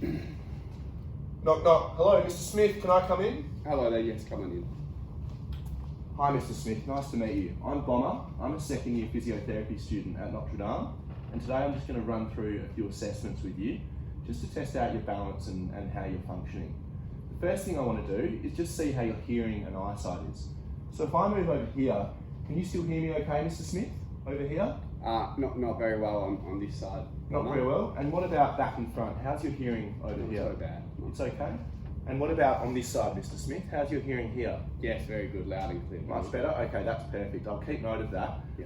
Knock, knock. Hello, Mr. Smith, can I come in? Hello there, yes, come on in. Hi, Mr. Smith, nice to meet you. I'm Bomber. I'm a second year physiotherapy student at Notre Dame, and today I'm just going to run through a few assessments with you, just to test out your balance and how you're functioning. The first thing I want to do is just see how your hearing and eyesight is. So if I move over here, can you still hear me okay, Mr. Smith? Over here? Not very well on this side. Not very well. And what about back and front? How's your hearing over here? Not so bad. It's okay. And what about on this side, Mr. Smith? How's your hearing here? Yes, very good, loud and clear. Much better? Okay, that's perfect. I'll keep note of that. Yeah.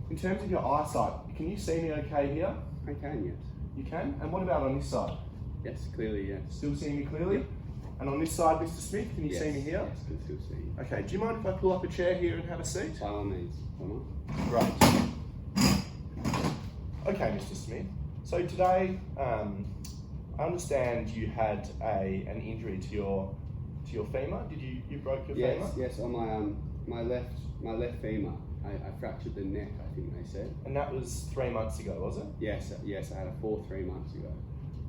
In terms of your eyesight, can you see me okay here? I can, yes. You can? And what about on this side? Yes, clearly, yes. Still seeing me clearly? Yeah. And on this side, Mr. Smith, can you Yes, see me here? Yes, can still see you. Okay, do you mind if I pull up a chair here and have a seat? By all means, come on. Great. Okay, Mr. Smith. So today, I understand you had an injury to your femur. Did you broke your femur? Yes, on my left femur. I fractured the neck, I think they said. And that was 3 months ago, was it? Yes, I had a fall 3 months ago.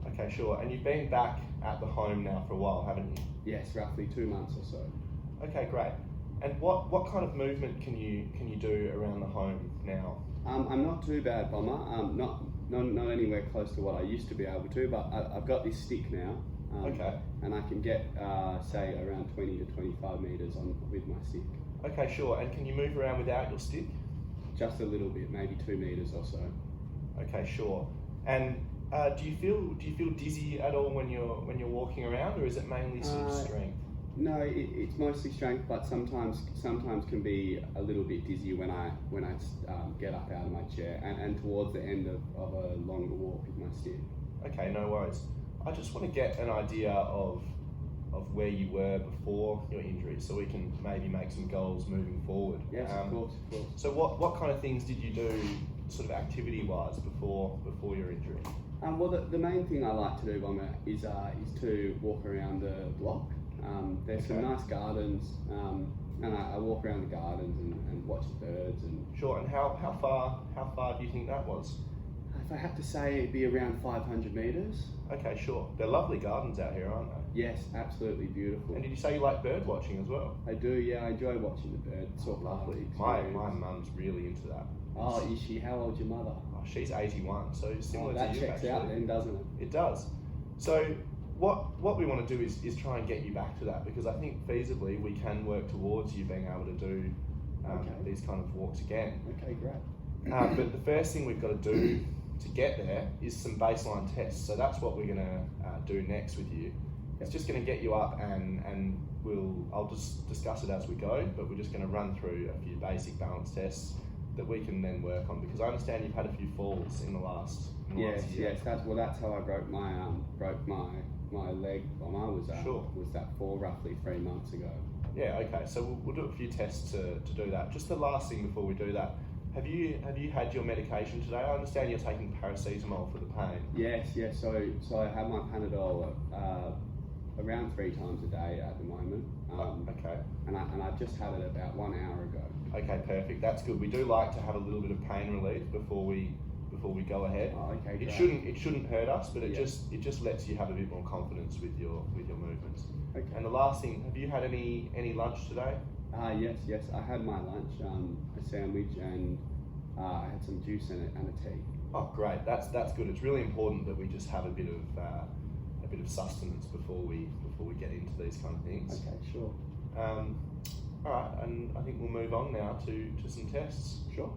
Okay, sure. And you've been back at the home now for a while, haven't you? Yes, roughly 2 months or so. Okay, great. And what kind of movement can you do around the home now? I'm not too bad, Bomber. Not anywhere close to what I used to be able to, but I've got this stick now. Okay. And I can get, say, around 20 to 25 metres with my stick. Okay, sure. And can you move around without your stick? Just a little bit, maybe 2 metres or so. Okay, sure. And do you feel dizzy at all when you're walking around, or is it mainly sort of strength? No, it's mostly strength, but sometimes can be a little bit dizzy when I get up out of my chair and towards the end of a longer walk with my stick. Okay, no worries. I just want to get an idea of where you were before your injury, so we can maybe make some goals moving forward. Yes, of course. So what kind of things did you do, sort of activity-wise, before your injury? Well, the main thing I like to do, Bomber, is to walk around the block. There's some nice gardens, and I walk around the gardens and watch the birds. And sure. And how far do you think that was? If I have to say, it'd be around 500 metres. Okay, sure. They're lovely gardens out here, aren't they? Yes, absolutely beautiful. And did you say you like bird watching as well? I do, yeah. I enjoy watching the birds. It's all Lovely. My mum's really into that. Oh, is she? How old's your mother? Oh, she's 81, so similar to you. That checks out then, doesn't it? It does. So what we want to do is try and get you back to that, because I think feasibly we can work towards you being able to do these kind of walks again. Okay, great. But the first thing we've got to do to get there is some baseline tests. So that's what we're going to do next with you. It's just going to get you up, and I'll just discuss it as we go, but we're just going to run through a few basic balance tests that we can then work on, because I understand you've had a few falls in the last year. Yes. That's how I broke my leg. Was that fall roughly 3 months ago. Yeah. Okay. So we'll do a few tests to do that. Just the last thing before we do that. Have you had your medication today? I understand you're taking paracetamol for the pain. Yes. So I have my Panadol around 3 times a day at the moment. Okay. And I've just had it about 1 hour ago. Okay, perfect. That's good. We do like to have a little bit of pain relief before we go ahead. Oh, okay. It shouldn't hurt us, but it just lets you have a bit more confidence with your movements. Okay. And the last thing, have you had any lunch today? Yes. I had my lunch, a sandwich, and I had some juice and a tea. Oh, great. That's good. It's really important that we just have a bit of sustenance before we get into these kind of things. Okay, sure. All right, and I think we'll move on now to some tests. Sure.